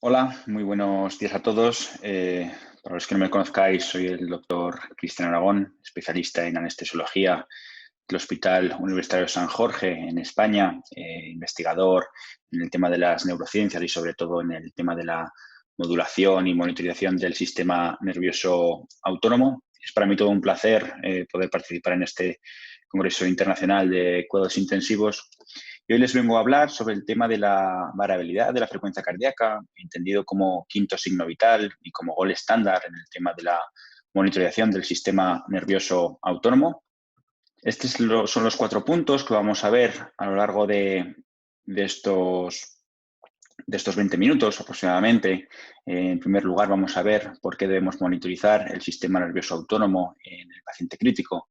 Hola, muy buenos días a todos. Para los que no me conozcáis, soy el doctor Cristian Aragón, especialista en anestesiología del Hospital Universitario San Jorge en España, investigador en el tema de las neurociencias y sobre todo en el tema de la modulación y monitorización del sistema nervioso autónomo. Es para mí todo un placer poder participar en este Congreso Internacional de Cuidados Intensivos. Y hoy les vengo a hablar sobre el tema de la variabilidad de la frecuencia cardíaca, entendido como quinto signo vital y como gol estándar en el tema de la monitorización del sistema nervioso autónomo. Estos son los 4 puntos que vamos a ver a lo largo de estos 20 minutos aproximadamente. En primer lugar, vamos a ver por qué debemos monitorizar el sistema nervioso autónomo en el paciente crítico.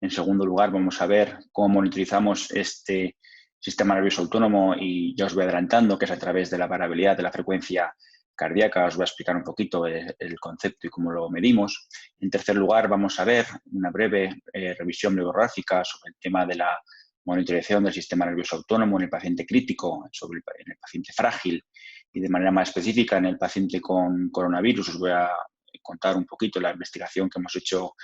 En segundo lugar, vamos a ver cómo monitorizamos este sistema nervioso autónomo y ya os voy adelantando que es a través de la variabilidad de la frecuencia cardíaca. Os voy a explicar un poquito el concepto y cómo lo medimos. En tercer lugar, vamos a ver una breve revisión bibliográfica sobre el tema de la monitorización del sistema nervioso autónomo en el paciente crítico, en el paciente frágil y de manera más específica en el paciente con coronavirus. Os voy a contar un poquito la investigación que hemos hecho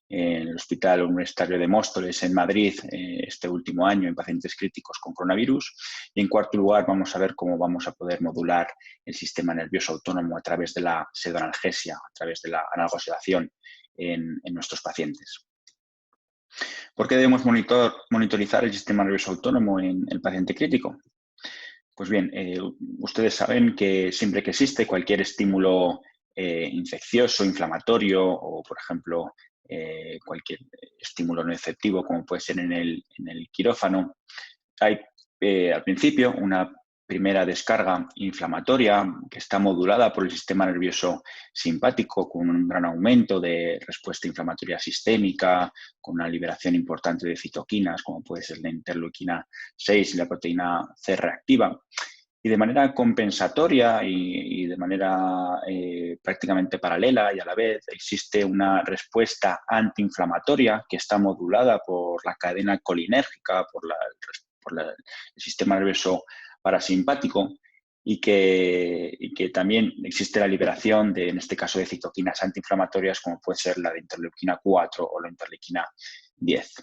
en el Hospital Universitario de Móstoles en Madrid este último año en pacientes críticos con coronavirus. Y en cuarto lugar vamos a ver cómo vamos a poder modular el sistema nervioso autónomo a través de la pseudoanalgesia, a través de la analgosedación en nuestros pacientes. ¿Por qué debemos monitorizar el sistema nervioso autónomo en el paciente crítico? Pues bien, ustedes saben que siempre que existe cualquier estímulo infeccioso, inflamatorio o, por ejemplo, cualquier estímulo no efectivo, como puede ser en el quirófano, hay al principio una primera descarga inflamatoria que está modulada por el sistema nervioso simpático con un gran aumento de respuesta inflamatoria sistémica, con una liberación importante de citoquinas, como puede ser la interleuquina 6 y la proteína C reactiva. Y de manera compensatoria y de manera prácticamente paralela y a la vez existe una respuesta antiinflamatoria que está modulada por la cadena colinérgica, por el sistema nervioso parasimpático y que también existe la liberación de, en este caso, de citoquinas antiinflamatorias como puede ser la de interleuquina 4 o la interleuquina 10.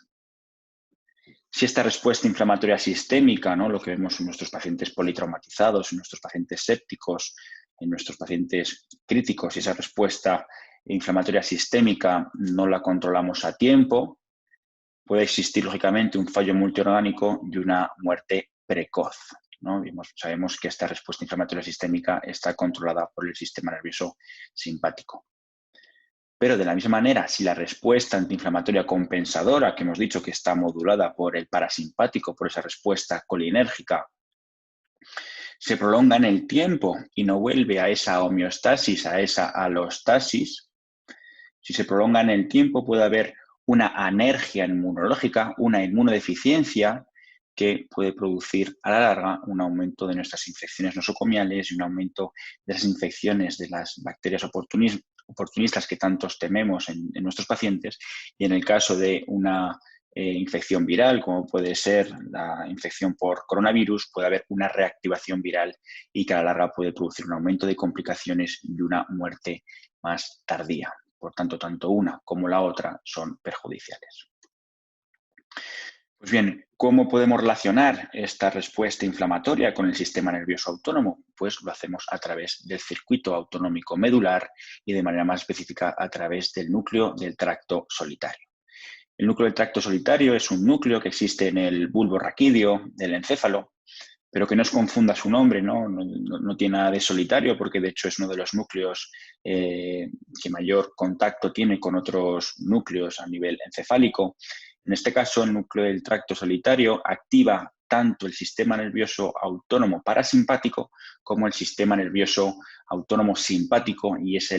Si esta respuesta inflamatoria sistémica, ¿no? Lo que vemos en nuestros pacientes politraumatizados, en nuestros pacientes sépticos, en nuestros pacientes críticos, si esa respuesta inflamatoria sistémica no la controlamos a tiempo, puede existir lógicamente un fallo multiorgánico y una muerte precoz, ¿no? Sabemos que esta respuesta inflamatoria sistémica está controlada por el sistema nervioso simpático. Pero de la misma manera, si la respuesta antiinflamatoria compensadora, que hemos dicho que está modulada por el parasimpático, por esa respuesta colinérgica, se prolonga en el tiempo y no vuelve a esa homeostasis, a esa alostasis, si se prolonga en el tiempo puede haber una anergia inmunológica, una inmunodeficiencia que puede producir a la larga un aumento de nuestras infecciones nosocomiales y un aumento de las infecciones de las bacterias oportunistas que tantos tememos en nuestros pacientes, y en el caso de una infección viral, como puede ser la infección por coronavirus, puede haber una reactivación viral y que a la larga puede producir un aumento de complicaciones y una muerte más tardía. Por tanto, tanto una como la otra son perjudiciales. Pues bien, ¿cómo podemos relacionar esta respuesta inflamatoria con el sistema nervioso autónomo? Pues lo hacemos a través del circuito autonómico medular y de manera más específica a través del núcleo del tracto solitario. El núcleo del tracto solitario es un núcleo que existe en el bulbo raquídeo del encéfalo, pero que no os confunda su nombre, no tiene nada de solitario porque de hecho es uno de los núcleos que mayor contacto tiene con otros núcleos a nivel encefálico. En este caso, el núcleo del tracto solitario activa tanto el sistema nervioso autónomo parasimpático como el sistema nervioso autónomo simpático, y es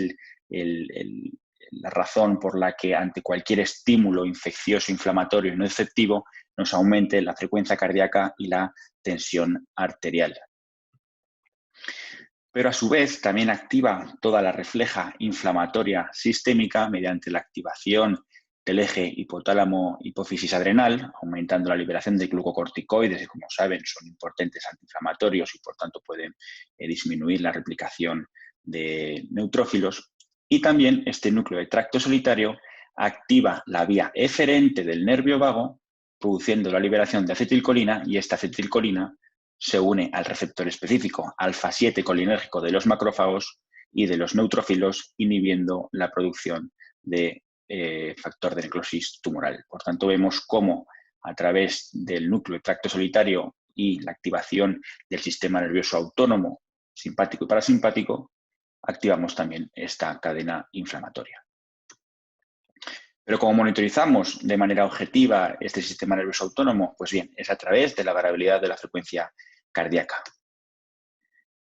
la razón por la que ante cualquier estímulo infeccioso, inflamatorio y no efectivo nos aumente la frecuencia cardíaca y la tensión arterial. Pero a su vez también activa toda la refleja inflamatoria sistémica mediante la activación del eje hipotálamo-hipófisis adrenal, aumentando la liberación de glucocorticoides, que como saben son importantes antiinflamatorios y por tanto pueden disminuir la replicación de neutrófilos. Y también este núcleo de tracto solitario activa la vía eferente del nervio vago, produciendo la liberación de acetilcolina, y esta acetilcolina se une al receptor específico alfa-7 colinérgico de los macrófagos y de los neutrófilos, inhibiendo la producción de factor de necrosis tumoral. Por tanto, vemos cómo a través del núcleo de tracto solitario y la activación del sistema nervioso autónomo, simpático y parasimpático, activamos también esta cadena inflamatoria. Pero ¿cómo monitorizamos de manera objetiva este sistema nervioso autónomo? Pues bien, es a través de la variabilidad de la frecuencia cardíaca.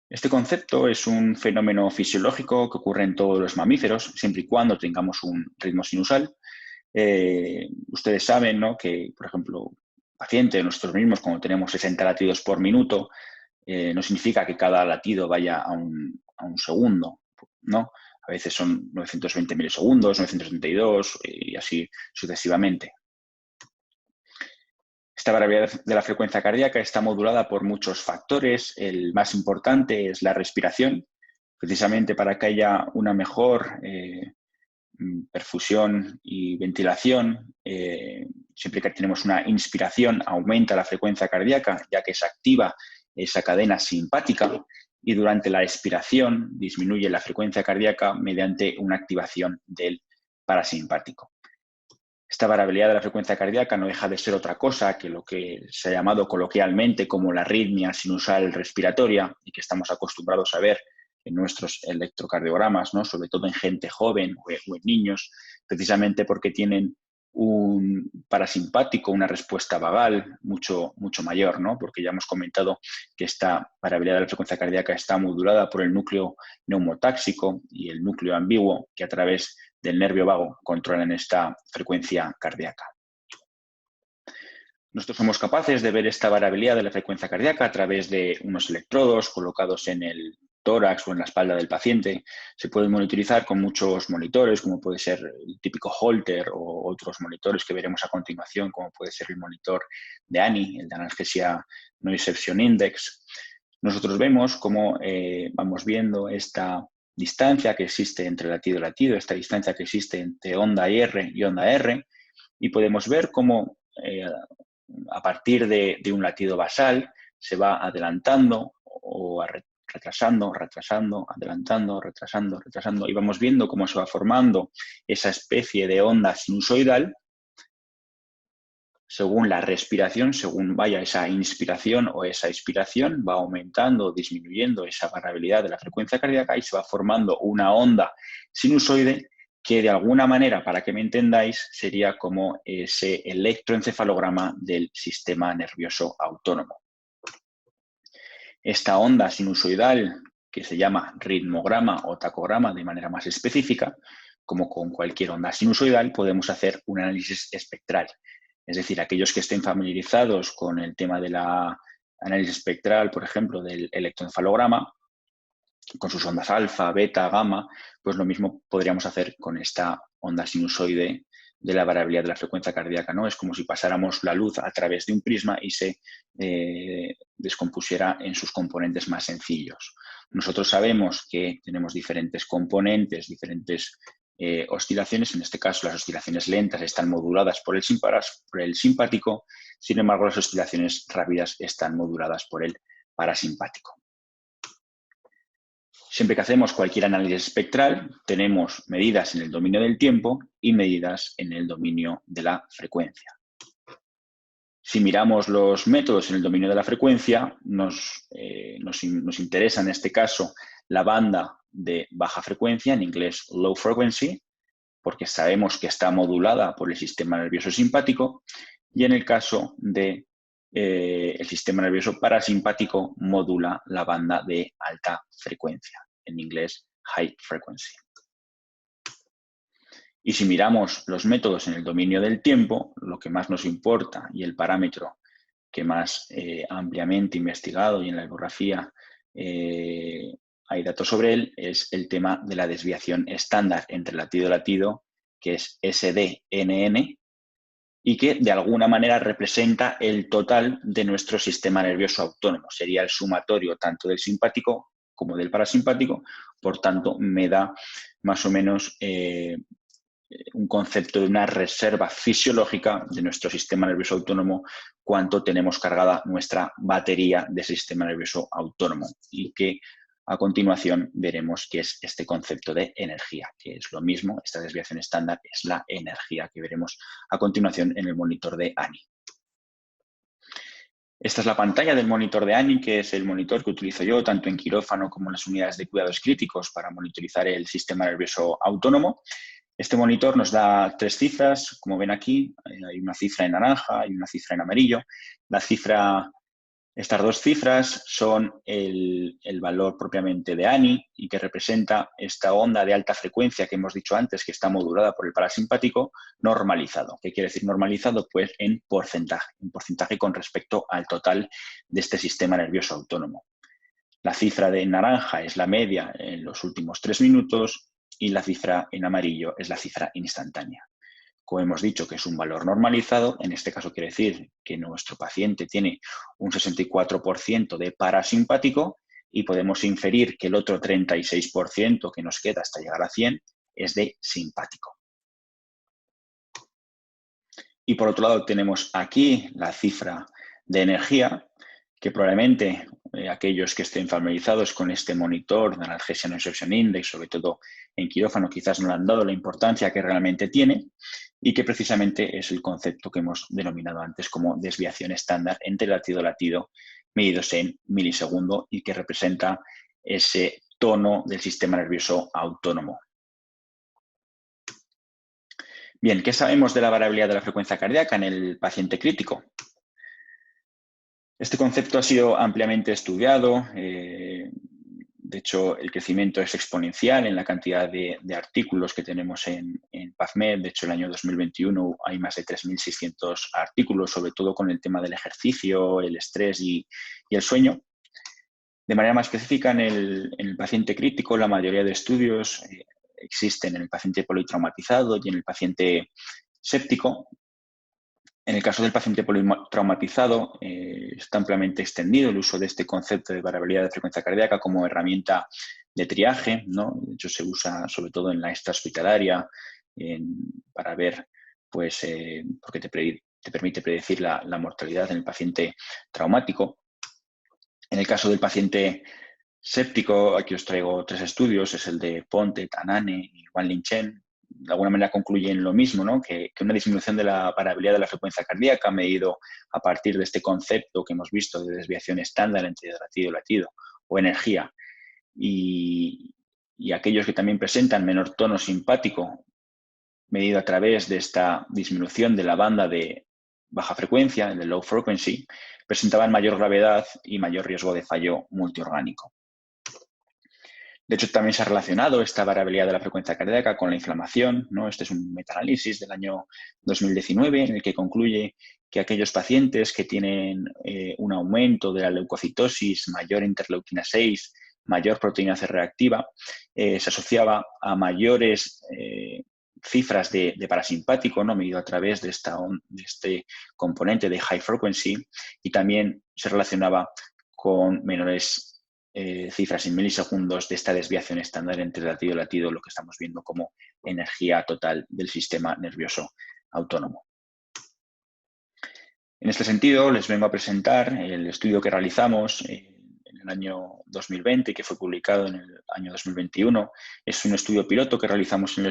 Este concepto es un fenómeno fisiológico que ocurre en todos los mamíferos, siempre y cuando tengamos un ritmo sinusal. Ustedes saben, ¿no?, que, por ejemplo, pacientes, nosotros mismos, cuando tenemos 60 latidos por minuto, no significa que cada latido vaya a un segundo, ¿no? A veces son 920 milisegundos, 972 y así sucesivamente. Esta variabilidad de la frecuencia cardíaca está modulada por muchos factores. El más importante es la respiración, precisamente para que haya una mejor perfusión y ventilación. Siempre que tenemos una inspiración, aumenta la frecuencia cardíaca, ya que se activa esa cadena simpática, y durante la expiración disminuye la frecuencia cardíaca mediante una activación del parasimpático. Esta variabilidad de la frecuencia cardíaca no deja de ser otra cosa que lo que se ha llamado coloquialmente como la arritmia sinusal respiratoria, y que estamos acostumbrados a ver en nuestros electrocardiogramas, ¿no?, sobre todo en gente joven o en niños, precisamente porque tienen un parasimpático, una respuesta vagal mucho mayor, ¿no?, porque ya hemos comentado que esta variabilidad de la frecuencia cardíaca está modulada por el núcleo neumotáxico y el núcleo ambiguo, que a través del nervio vago controlan esta frecuencia cardíaca. Nosotros somos capaces de ver esta variabilidad de la frecuencia cardíaca a través de unos electrodos colocados en el tórax o en la espalda del paciente. Se pueden monitorizar con muchos monitores, como puede ser el típico Holter o otros monitores que veremos a continuación, como puede ser el monitor de ANI, el de Analgesia Nociception Index. Nosotros vemos cómo vamos viendo esta distancia que existe entre latido y latido, esta distancia que existe entre onda R y onda R, y podemos ver cómo a partir de un latido basal se va adelantando o retrasando, adelantando, retrasando, y vamos viendo cómo se va formando esa especie de onda sinusoidal según la respiración, según vaya esa inspiración o esa expiración, va aumentando o disminuyendo esa variabilidad de la frecuencia cardíaca y se va formando una onda sinusoide que de alguna manera, para que me entendáis, sería como ese electroencefalograma del sistema nervioso autónomo. Esta onda sinusoidal, que se llama ritmograma o tacograma de manera más específica, como con cualquier onda sinusoidal, podemos hacer un análisis espectral. Es decir, aquellos que estén familiarizados con el tema del análisis espectral, por ejemplo, del electroencefalograma, con sus ondas alfa, beta, gamma, pues lo mismo podríamos hacer con esta onda sinusoide de la variabilidad de la frecuencia cardíaca, ¿no? Es como si pasáramos la luz a través de un prisma y se descompusiera en sus componentes más sencillos. Nosotros sabemos que tenemos diferentes componentes, diferentes oscilaciones. En este caso, las oscilaciones lentas están moduladas por el simpático, sin embargo, las oscilaciones rápidas están moduladas por el parasimpático. Siempre que hacemos cualquier análisis espectral, tenemos medidas en el dominio del tiempo y medidas en el dominio de la frecuencia. Si miramos los métodos en el dominio de la frecuencia, nos interesa en este caso la banda de baja frecuencia, en inglés low frequency, porque sabemos que está modulada por el sistema nervioso simpático, y en el caso de el sistema nervioso parasimpático modula la banda de alta frecuencia, en inglés high frequency. Y si miramos los métodos en el dominio del tiempo, lo que más nos importa y el parámetro que más ampliamente investigado y en la bibliografía hay datos sobre él, es el tema de la desviación estándar entre latido y latido, que es SDNN, y que de alguna manera representa el total de nuestro sistema nervioso autónomo. Sería el sumatorio tanto del simpático como del parasimpático, por tanto me da más o menos un concepto de una reserva fisiológica de nuestro sistema nervioso autónomo, cuánto tenemos cargada nuestra batería de sistema nervioso autónomo, y que a continuación veremos qué es este concepto de energía, que es lo mismo, esta desviación estándar es la energía que veremos a continuación en el monitor de ANI. Esta es la pantalla del monitor de ANI, que es el monitor que utilizo yo tanto en quirófano como en las unidades de cuidados críticos para monitorizar el sistema nervioso autónomo. Este monitor nos da 3 cifras, como ven aquí, hay una cifra en naranja y una cifra en amarillo. Estas 2 cifras son el valor propiamente de ANI y que representa esta onda de alta frecuencia que hemos dicho antes, que está modulada por el parasimpático, normalizado. ¿Qué quiere decir normalizado? Pues en porcentaje con respecto al total de este sistema nervioso autónomo. La cifra de naranja es la media en los últimos 3 minutos y la cifra en amarillo es la cifra instantánea. Como hemos dicho que es un valor normalizado, en este caso quiere decir que nuestro paciente tiene un 64% de parasimpático y podemos inferir que el otro 36% que nos queda hasta llegar a 100 es de simpático. Y por otro lado tenemos aquí la cifra de energía, que probablemente aquellos que estén familiarizados con este monitor de Analgesia Noise Index, sobre todo en quirófano, quizás no le han dado la importancia que realmente tiene, y que precisamente es el concepto que hemos denominado antes como desviación estándar entre latido-latido, medidos en milisegundo, y que representa ese tono del sistema nervioso autónomo. Bien, ¿qué sabemos de la variabilidad de la frecuencia cardíaca en el paciente crítico? Este concepto ha sido ampliamente estudiado. De hecho, el crecimiento es exponencial en la cantidad de artículos que tenemos en PubMed. De hecho, el año 2021 hay más de 3.600 artículos, sobre todo con el tema del ejercicio, el estrés y el sueño. De manera más específica, en el paciente crítico, la mayoría de estudios existen en el paciente politraumatizado y en el paciente séptico. En el caso del paciente politraumatizado, está ampliamente extendido el uso de este concepto de variabilidad de frecuencia cardíaca como herramienta de triaje, ¿no? De hecho, se usa sobre todo en la extrahospitalaria para ver, pues, porque te permite predecir la mortalidad en el paciente traumático. En el caso del paciente séptico, aquí os traigo 3 estudios, es el de Ponte, Tanane y Wanlin Chen. De alguna manera concluyen lo mismo, ¿no? Que una disminución de la variabilidad de la frecuencia cardíaca medido a partir de este concepto que hemos visto de desviación estándar entre latido-latido o energía, y aquellos que también presentan menor tono simpático medido a través de esta disminución de la banda de baja frecuencia, de low frequency, presentaban mayor gravedad y mayor riesgo de fallo multiorgánico. De hecho, también se ha relacionado esta variabilidad de la frecuencia cardíaca con la inflamación, ¿no? Este es un metaanálisis del año 2019 en el que concluye que aquellos pacientes que tienen un aumento de la leucocitosis, mayor interleuquina 6, mayor proteína C reactiva, se asociaba a mayores cifras de parasimpático, ¿no? Medido a través de este componente de high frequency, y también se relacionaba con menores cifras en milisegundos de esta desviación estándar entre latido y latido, lo que estamos viendo como energía total del sistema nervioso autónomo. En este sentido, les vengo a presentar el estudio que realizamos en el año 2020, que fue publicado en el año 2021. Es un estudio piloto que realizamos en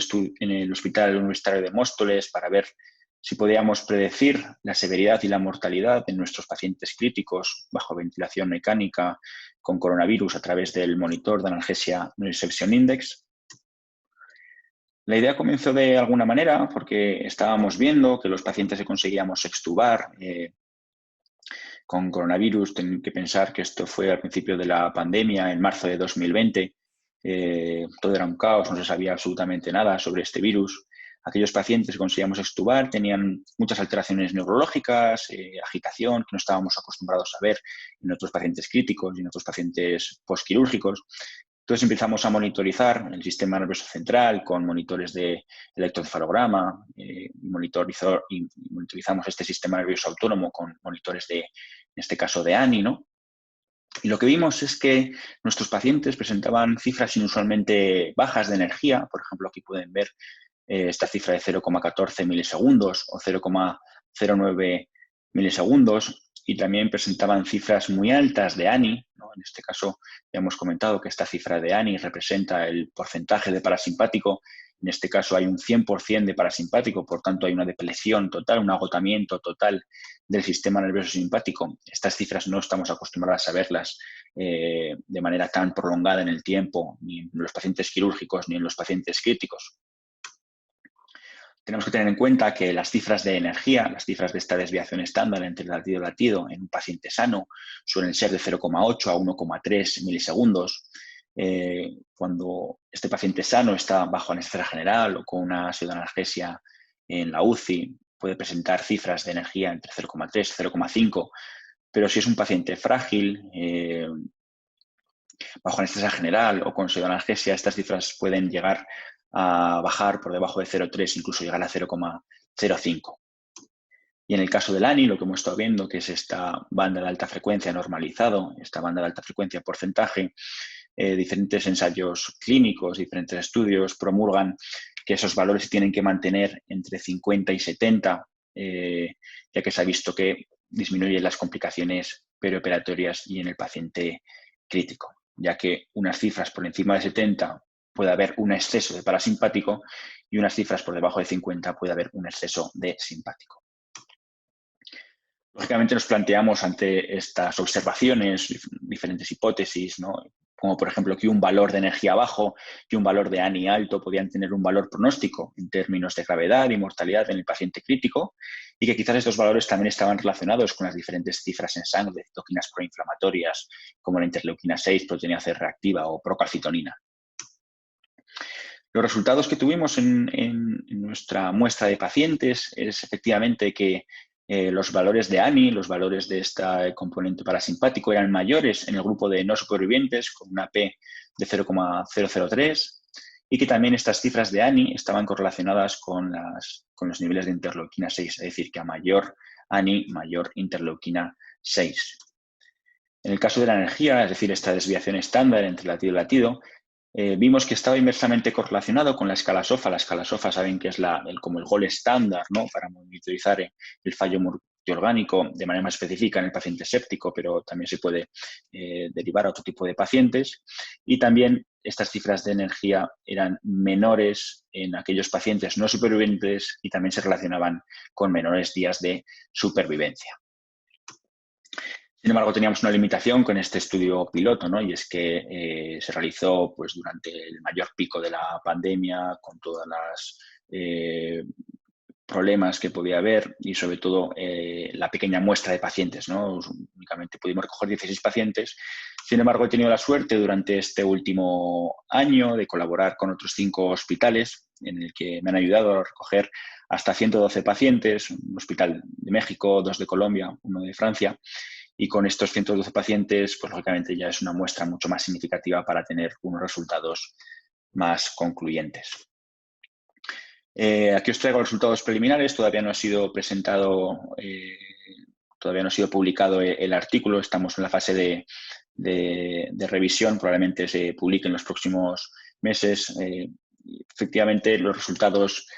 el Hospital Universitario de Móstoles para ver si podíamos predecir la severidad y la mortalidad de nuestros pacientes críticos bajo ventilación mecánica con coronavirus a través del monitor de Analgesia Noise Index. La idea comenzó de alguna manera porque estábamos viendo que los pacientes que conseguíamos extubar con coronavirus, tienen que pensar que esto fue al principio de la pandemia, en marzo de 2020, todo era un caos, no se sabía absolutamente nada sobre este virus. Aquellos pacientes que conseguíamos extubar tenían muchas alteraciones neurológicas, agitación, que no estábamos acostumbrados a ver en otros pacientes críticos y en otros pacientes postquirúrgicos. Entonces empezamos a monitorizar el sistema nervioso central con monitores de electroencefalograma, y monitorizamos este sistema nervioso autónomo con monitores en este caso de ANI, ¿no? Y lo que vimos es que nuestros pacientes presentaban cifras inusualmente bajas de energía. Por ejemplo, aquí pueden ver esta cifra de 0,14 milisegundos o 0,09 milisegundos, y también presentaban cifras muy altas de ANI, ¿no? En este caso ya hemos comentado que esta cifra de ANI representa el porcentaje de parasimpático. En este caso hay un 100% de parasimpático, por tanto hay una depresión total, un agotamiento total del sistema nervioso simpático. Estas cifras no estamos acostumbrados a verlas de manera tan prolongada en el tiempo, ni en los pacientes quirúrgicos ni en los pacientes críticos. Tenemos que tener en cuenta que las cifras de energía, las cifras de esta desviación estándar entre latido y latido en un paciente sano suelen ser de 0,8 a 1,3 milisegundos. Cuando este paciente sano está bajo anestesia general o con una pseudoanalgesia en la UCI, puede presentar cifras de energía entre 0,3 y 0,5, pero si es un paciente frágil, bajo anestesia general o con pseudoanalgesia, estas cifras pueden llegar a bajar por debajo de 0,3, incluso llegar a 0,05. Y en el caso del ANI, lo que hemos estado viendo, que es esta banda de alta frecuencia normalizado, esta banda de alta frecuencia porcentaje, diferentes ensayos clínicos, diferentes estudios promulgan que esos valores se tienen que mantener entre 50 y 70, ya que se ha visto que disminuyen las complicaciones perioperatorias y en el paciente crítico, ya que unas cifras por encima de 70 puede haber un exceso de parasimpático y unas cifras por debajo de 50 puede haber un exceso de simpático. Lógicamente nos planteamos ante estas observaciones diferentes hipótesis, ¿no? Como por ejemplo que un valor de energía bajo y un valor de ANI alto podían tener un valor pronóstico en términos de gravedad y mortalidad en el paciente crítico, y que quizás estos valores también estaban relacionados con las diferentes cifras en sangre de citoquinas proinflamatorias como la interleuquina 6, proteína C reactiva o procalcitonina. Los resultados que tuvimos en nuestra muestra de pacientes es efectivamente que los valores de ANI, los valores de este componente parasimpático eran mayores en el grupo de no supervivientes con una P de 0,003, y que también estas cifras de ANI estaban correlacionadas con los niveles de interleuquina 6, es decir, que a mayor ANI, mayor interleuquina 6. En el caso de la energía, es decir, esta desviación estándar entre latido y latido, vimos que estaba inversamente correlacionado con la escala SOFA. La escala SOFA saben que es como el gol estándar, ¿no?, para monitorizar el fallo multiorgánico de manera más específica en el paciente séptico, pero también se puede derivar a otro tipo de pacientes. Y también estas cifras de energía eran menores en aquellos pacientes no supervivientes y también se relacionaban con menores días de supervivencia. Sin embargo, teníamos una limitación con este estudio piloto, ¿no? Y es que se realizó pues, durante el mayor pico de la pandemia, con todas las problemas que podía haber y sobre todo la pequeña muestra de pacientes, ¿no? Únicamente pudimos recoger 16 pacientes. Sin embargo, he tenido la suerte durante este último año de colaborar con otros 5 hospitales en el que me han ayudado a recoger hasta 112 pacientes, un hospital de México, 2 de Colombia, 1 de Francia. Y con estos 112 pacientes, pues lógicamente ya es una muestra mucho más significativa para tener unos resultados más concluyentes. Aquí os traigo los resultados preliminares. Todavía no ha sido presentado, todavía no ha sido publicado el artículo. Estamos en la fase de revisión. Probablemente se publique en los próximos meses. Efectivamente, los resultados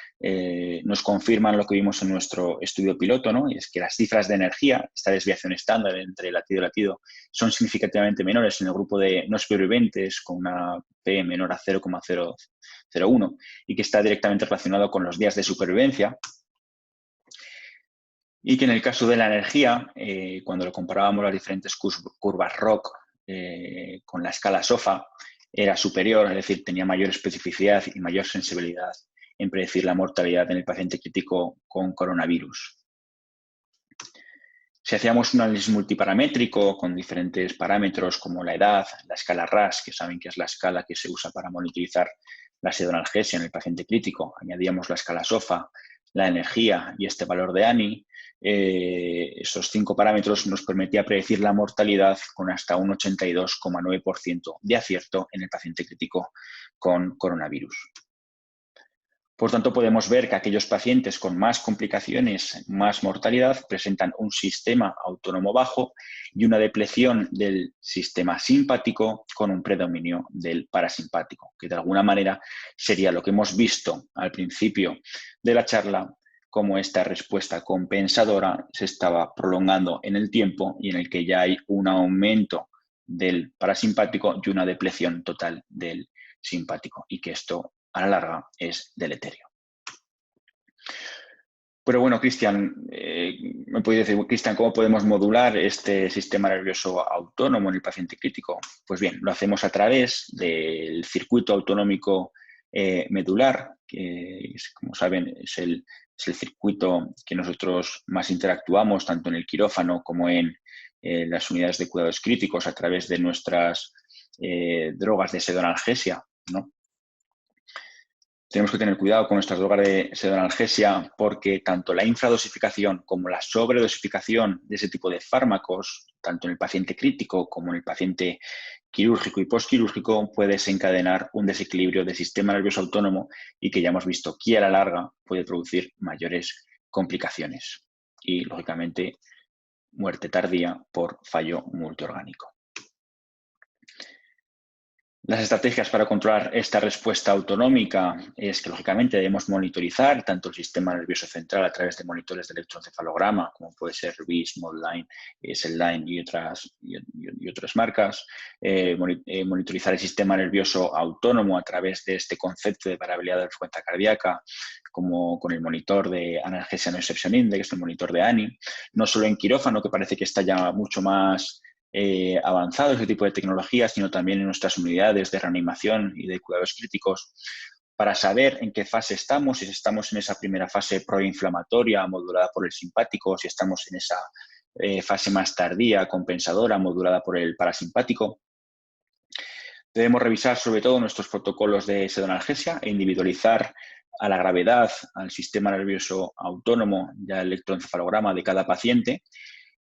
nos confirman lo que vimos en nuestro estudio piloto, ¿no? Y es que las cifras de energía, esta desviación estándar entre latido y latido, son significativamente menores en el grupo de no supervivientes con una P menor a 0,001 y que está directamente relacionado con los días de supervivencia. Y que en el caso de la energía, cuando lo comparábamos las diferentes curvas ROC con la escala SOFA, era superior, es decir, tenía mayor especificidad y mayor sensibilidad en predecir la mortalidad en el paciente crítico con coronavirus. Si hacíamos un análisis multiparamétrico con diferentes parámetros como la edad, la escala RAS, que saben que es la escala que se usa para monitorizar la pseudoanalgesia en el paciente crítico, añadíamos la escala SOFA, la energía y este valor de ANI, esos 5 parámetros nos permitía predecir la mortalidad con hasta un 82,9% de acierto en el paciente crítico con coronavirus. Por tanto, podemos ver que aquellos pacientes con más complicaciones, más mortalidad, presentan un sistema autónomo bajo y una depleción del sistema simpático con un predominio del parasimpático, que de alguna manera sería lo que hemos visto al principio de la charla, como esta respuesta compensadora se estaba prolongando en el tiempo y en el que ya hay un aumento del parasimpático y una depleción total del simpático, y que esto a la larga es deleterio. Pero bueno, Cristian, me puede decir, Cristian, ¿cómo podemos modular este sistema nervioso autónomo en el paciente crítico? Pues bien, lo hacemos a través del circuito autonómico medular, que como saben es el circuito que nosotros más interactuamos tanto en el quirófano como en las unidades de cuidados críticos a través de nuestras drogas de pseudoanalgesia, ¿no? Tenemos que tener cuidado con nuestras drogas de pseudoanalgesia porque tanto la infradosificación como la sobredosificación de ese tipo de fármacos, tanto en el paciente crítico como en el paciente quirúrgico y postquirúrgico, puede desencadenar un desequilibrio del sistema nervioso autónomo y que ya hemos visto que a la larga puede producir mayores complicaciones y, lógicamente, muerte tardía por fallo multiorgánico. Las estrategias para controlar esta respuesta autonómica es que, lógicamente, debemos monitorizar tanto el sistema nervioso central a través de monitores de electroencefalograma, como puede ser WIS, Moldline, Cellline y otras marcas. Monitorizar el sistema nervioso autónomo a través de este concepto de variabilidad de la frecuencia cardíaca, como con el monitor de analgesia no exception index, el monitor de ANI. No solo en quirófano, que parece que está ya mucho más avanzado ese tipo de tecnologías, sino también en nuestras unidades de reanimación y de cuidados críticos, para saber en qué fase estamos, si estamos en esa primera fase proinflamatoria modulada por el simpático, si estamos en esa fase más tardía, compensadora, modulada por el parasimpático. Debemos revisar sobre todo nuestros protocolos de pseudoanalgesia e individualizar a la gravedad, al sistema nervioso autónomo y al electroencefalograma de cada paciente,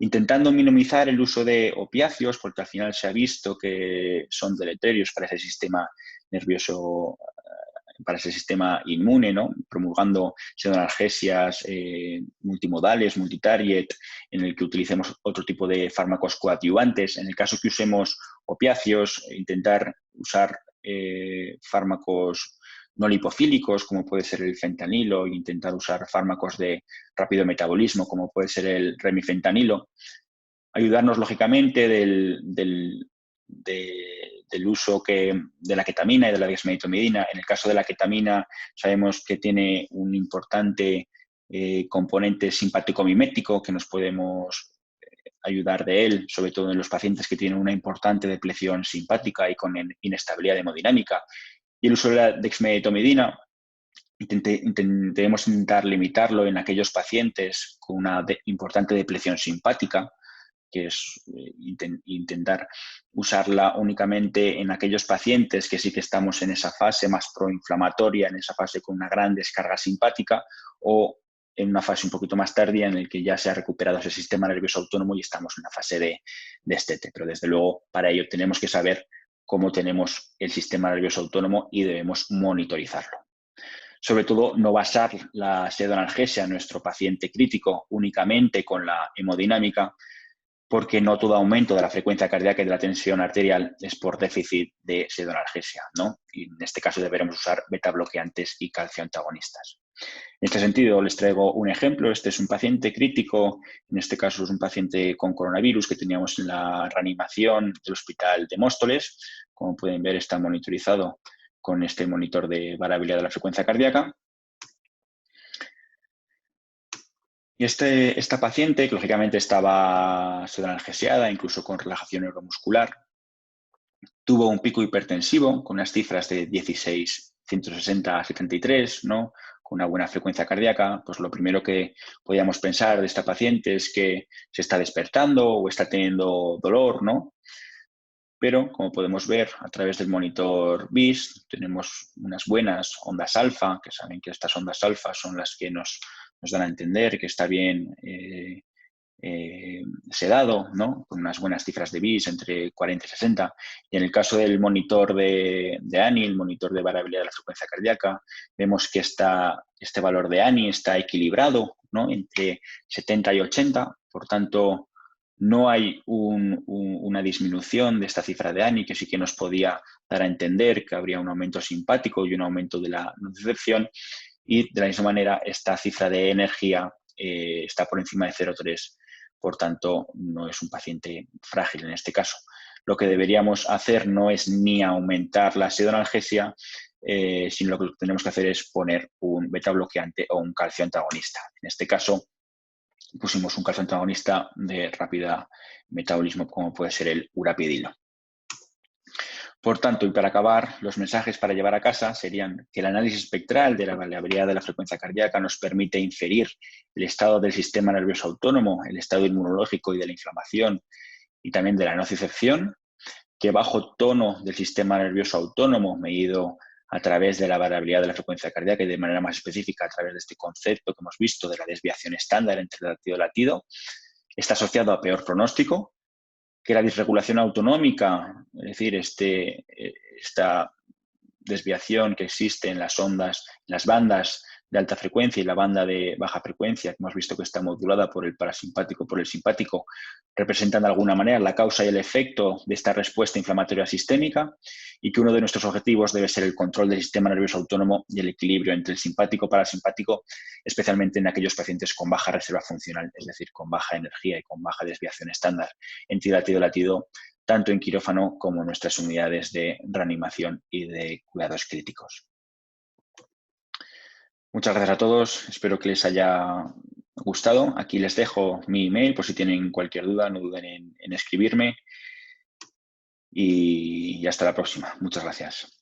intentando minimizar el uso de opiáceos, porque al final se ha visto que son deleterios para ese sistema nervioso, para ese sistema inmune, ¿no? Promulgando pseudoanalgesias multimodales, multitarget, en el que utilicemos otro tipo de fármacos coadyuvantes. En el caso que usemos opiáceos, intentar usar fármacos no lipofílicos, como puede ser el fentanilo, e intentar usar fármacos de rápido metabolismo, como puede ser el remifentanilo. Ayudarnos, lógicamente, del uso de la ketamina y de la dexmedetomidina. En el caso de la ketamina, sabemos que tiene un importante componente simpático-mimético que nos podemos ayudar de él, sobre todo en los pacientes que tienen una importante depleción simpática y con inestabilidad hemodinámica. Y el uso de la dexmedetomidina debemos intentar limitarlo en aquellos pacientes con una importante depleción simpática, que es intentar usarla únicamente en aquellos pacientes que sí que estamos en esa fase más proinflamatoria, en esa fase con una gran descarga simpática, o en una fase un poquito más tardía en el que ya se ha recuperado ese sistema nervioso autónomo y estamos en una fase de destete. Pero desde luego para ello tenemos que saber cómo tenemos el sistema nervioso autónomo y debemos monitorizarlo. Sobre todo, no basar la pseudoanalgesia en nuestro paciente crítico únicamente con la hemodinámica, porque no todo aumento de la frecuencia cardíaca y de la tensión arterial es por déficit de pseudoanalgesia, ¿no? Y en este caso deberemos usar beta bloqueantes y calcio antagonistas. En este sentido, les traigo un ejemplo. Este es un paciente crítico, en este caso es un paciente con coronavirus que teníamos en la reanimación del hospital de Móstoles. Como pueden ver, está monitorizado con este monitor de variabilidad de la frecuencia cardíaca. Y esta paciente, que lógicamente estaba pseudoanalgesiada, incluso con relajación neuromuscular, tuvo un pico hipertensivo con unas cifras de 16, 160 a 73, ¿no? Con una buena frecuencia cardíaca. Pues lo primero que podíamos pensar de esta paciente es que se está despertando o está teniendo dolor, ¿no? pero como podemos ver a través del monitor BIS, tenemos unas buenas ondas alfa, que saben que estas ondas alfa son las que nos dan a entender que está bien sedado, ¿no? Con unas buenas cifras de BIS entre 40 y 60. Y en el caso del monitor de ANI, el monitor de variabilidad de la frecuencia cardíaca, vemos que este valor de ANI está equilibrado, ¿no? Entre 70 y 80. Por tanto, no hay una disminución de esta cifra de ANI, que sí que nos podía dar a entender que habría un aumento simpático y un aumento de la nocicepción. Y de la misma manera, esta cifra de energía está por encima de 0,3. Por tanto, no es un paciente frágil en este caso. Lo que deberíamos hacer no es ni aumentar la pseudonalgesia, sino lo que tenemos que hacer es poner un beta bloqueante o un calcio antagonista. En este caso, pusimos un calcio antagonista de rápido metabolismo, como puede ser el urapidilo. Por tanto, y para acabar, los mensajes para llevar a casa serían que el análisis espectral de la variabilidad de la frecuencia cardíaca nos permite inferir el estado del sistema nervioso autónomo, el estado inmunológico y de la inflamación y también de la nocicepción, que bajo tono del sistema nervioso autónomo, medido a través de la variabilidad de la frecuencia cardíaca y de manera más específica a través de este concepto que hemos visto de la desviación estándar entre latido y latido, está asociado a peor pronóstico, que la disregulación autonómica, es decir, esta desviación que existe en las ondas, en las bandas de alta frecuencia y la banda de baja frecuencia, que hemos visto que está modulada por el parasimpático, por el simpático, representan de alguna manera la causa y el efecto de esta respuesta inflamatoria sistémica, y que uno de nuestros objetivos debe ser el control del sistema nervioso autónomo y el equilibrio entre el simpático y parasimpático, especialmente en aquellos pacientes con baja reserva funcional, es decir, con baja energía y con baja desviación estándar entre latido-latido, tanto en quirófano como en nuestras unidades de reanimación y de cuidados críticos. Muchas gracias a todos, espero que les haya gustado. Aquí les dejo mi email por si tienen cualquier duda, no duden en escribirme y hasta la próxima. Muchas gracias.